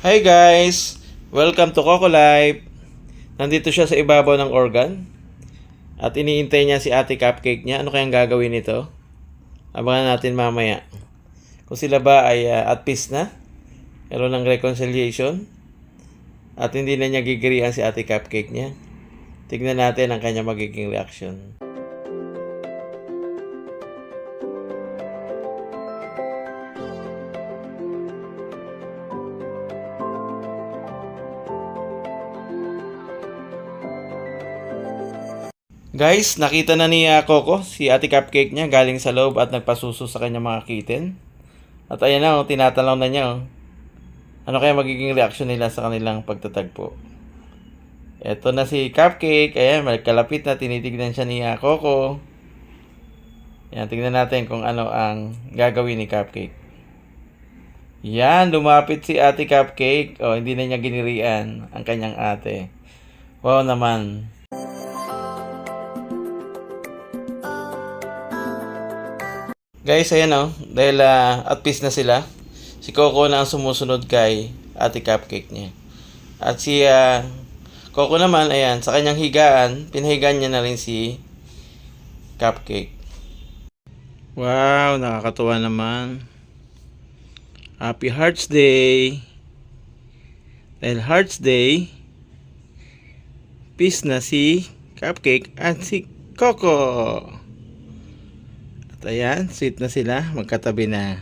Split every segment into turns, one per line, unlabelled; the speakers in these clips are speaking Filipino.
Hi guys! Welcome to Coco Life. Nandito siya sa ibabaw ng organ at iniintay niya si Ate Cupcake niya. Ano kayang gagawin nito? Abangan natin mamaya. Kung sila ba ay at peace na, meron ng reconciliation at hindi na niya gigirian si Ate Cupcake niya. Tignan natin ang kanya magiging reaction. Guys, nakita na ni Coco si Ate Cupcake niya galing sa loob at nagpasuso sa kanya mga kitten. At ayan na, tinatalaw na niya. Ano kaya magiging reaction nila sa kanilang pagtatagpo? Eto na si Cupcake. Ayan, magkalapit na, tinitignan siya ni Coco. Ayan, tignan natin kung ano ang gagawin ni Cupcake. Yan, lumapit si Ate Cupcake. Oh, hindi na niya ginirian ang kanyang ate. Wow naman. Guys, ayan dahil at peace na sila. Si Coco na ang sumusunod kay Ate Cupcake niya. At si Coco naman, ayan, sa kanyang higaan, pinahigaan niya na rin si Cupcake. Wow, nakakatuwa naman. Happy Hearts Day! Dahil Hearts Day, peace na si Cupcake at si Coco. Ayan, sweet na sila, magkatabi na.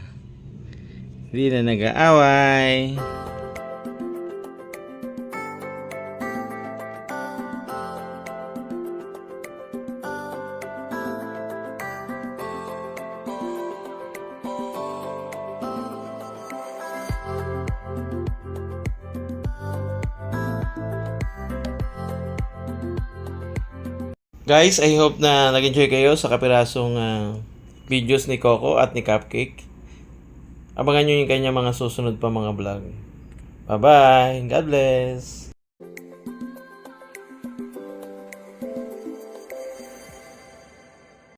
Hindi na nag-aaway. Guys, I hope na nag-enjoy kayo sa kapirasong videos ni Coco at ni Cupcake. Abangan nyo yung kanya mga susunod pa mga vlog. Bye-bye! God bless!